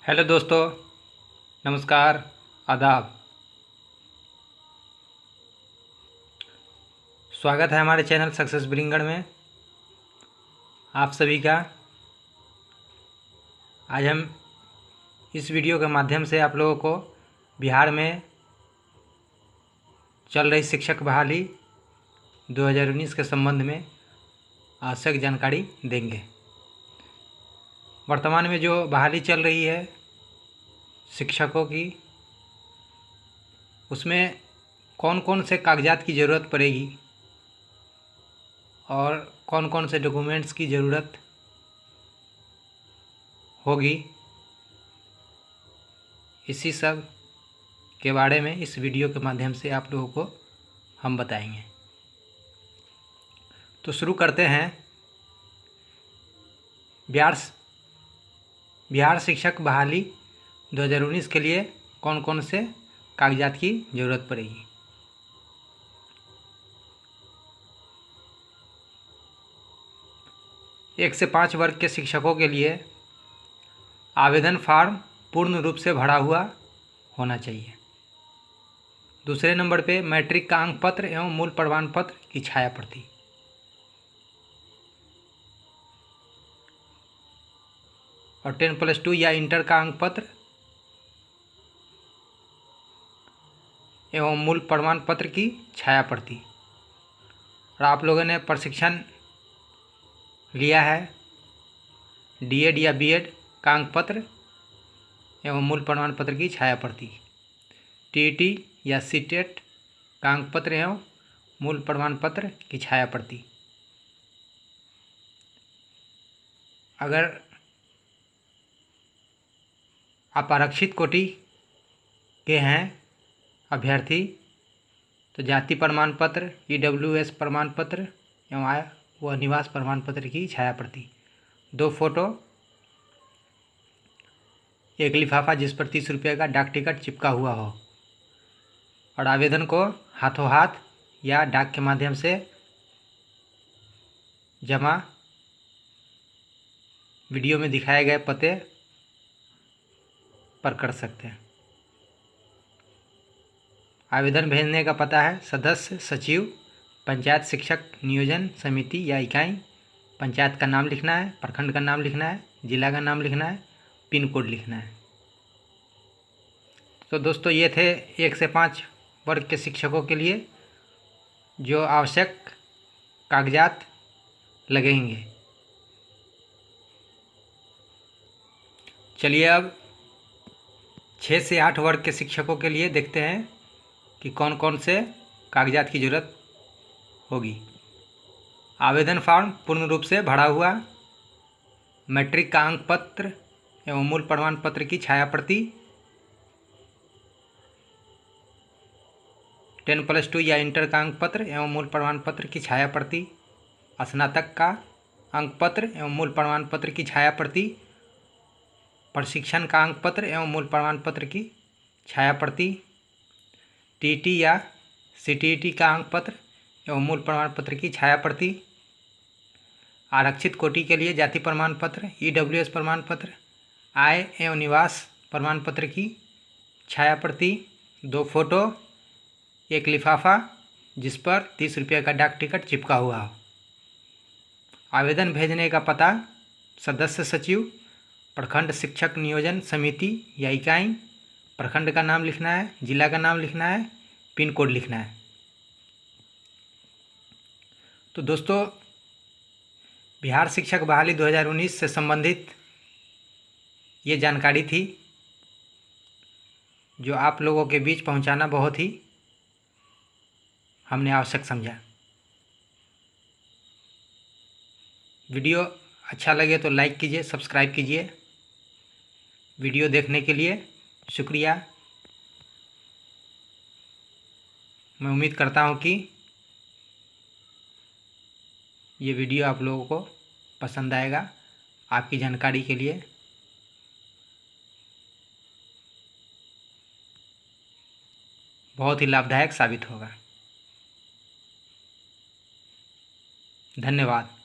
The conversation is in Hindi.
हेलो दोस्तों, नमस्कार, आदाब। स्वागत है हमारे चैनल सक्सेस ब्रिंगर में आप सभी का। आज हम इस वीडियो के माध्यम से आप लोगों को बिहार में चल रही शिक्षक बहाली 2019 के संबंध में आवश्यक जानकारी देंगे। वर्तमान में जो बहाली चल रही है शिक्षकों की, उसमें कौन कौन से कागजात की ज़रूरत पड़ेगी और कौन कौन से डॉक्यूमेंट्स की ज़रूरत होगी, इसी सब के बारे में इस वीडियो के माध्यम से आप लोगों को हम बताएंगे। तो शुरू करते हैं। बिहार शिक्षक बहाली 2019 के लिए कौन कौन से कागजात की ज़रूरत पड़ेगी। एक से 5 वर्ग के शिक्षकों के लिए आवेदन फार्म पूर्ण रूप से भरा हुआ होना चाहिए। दूसरे नंबर पे मैट्रिक का अंक पत्र एवं मूल प्रमाण पत्र की छाया प्रति। और 10+2 या इंटर का अंक पत्र एवं मूल प्रमाण पत्र की छाया प्रति। और आप लोगों ने प्रशिक्षण लिया है डीएड या बीएड का अंक पत्र एवं मूल प्रमाण पत्र की छाया प्रति। टीईटी या सीटेट का अंक पत्र एवं मूल प्रमाण पत्र की छाया प्रति। अगर आप आरक्षित कोटि के हैं अभ्यर्थी तो जाति प्रमाण पत्र, ईडब्ल्यूएस प्रमाण पत्र एवं आय व निवास प्रमाण पत्र की छाया प्रति। 2 फोटो, एक लिफाफा जिस पर 30 रुपये का डाक टिकट चिपका हुआ हो। और आवेदन को हाथों हाथ या डाक के माध्यम से जमा वीडियो में दिखाए गए पते पर कर सकते हैं। आवेदन भेजने का पता है सदस्य सचिव पंचायत शिक्षक नियोजन समिति या इकाई। पंचायत का नाम लिखना है, प्रखंड का नाम लिखना है, जिला का नाम लिखना है, पिन कोड लिखना है। तो दोस्तों, ये थे 1 से 5 वर्ग के शिक्षकों के लिए जो आवश्यक कागजात लगेंगे। चलिए अब 6 से 8 वर्ग के शिक्षकों के लिए देखते हैं कि कौन कौन से कागजात की ज़रूरत होगी। आवेदन फॉर्म पूर्ण रूप से भरा हुआ, मैट्रिक का अंक पत्र एवं मूल प्रमाण पत्र की छाया प्रति, 10+2 या इंटर का अंक पत्र एवं मूल प्रमाण पत्र की छाया प्रति, स्नातक का अंक पत्र एवं मूल प्रमाण पत्र की छाया प्रति, प्रशिक्षण का अंक पत्र एवं मूल प्रमाण पत्र की छाया प्रति, टीटी या सीटीईटी का अंक पत्र एवं मूल प्रमाण पत्र की छाया प्रति, आरक्षित कोटि के लिए जाति प्रमाण पत्र, ईडब्ल्यूएस प्रमाण पत्र, आय एवं निवास प्रमाण पत्र की छाया प्रति, 2 फोटो, एक लिफाफा जिस पर 30 रुपये का डाक टिकट चिपका हुआ हो। आवेदन भेजने का पता सदस्य सचिव प्रखंड शिक्षक नियोजन समिति या इकाई। प्रखंड का नाम लिखना है, जिला का नाम लिखना है, पिन कोड लिखना है। तो दोस्तों, बिहार शिक्षक बहाली 2019 से संबंधित ये जानकारी थी जो आप लोगों के बीच पहुंचाना बहुत ही हमने आवश्यक समझा। वीडियो अच्छा लगे तो लाइक कीजिए, सब्सक्राइब कीजिए। वीडियो देखने के लिए शुक्रिया। मैं उम्मीद करता हूँ कि ये वीडियो आप लोगों को पसंद आएगा। आपकी जानकारी के लिए बहुत ही लाभदायक साबित होगा। धन्यवाद।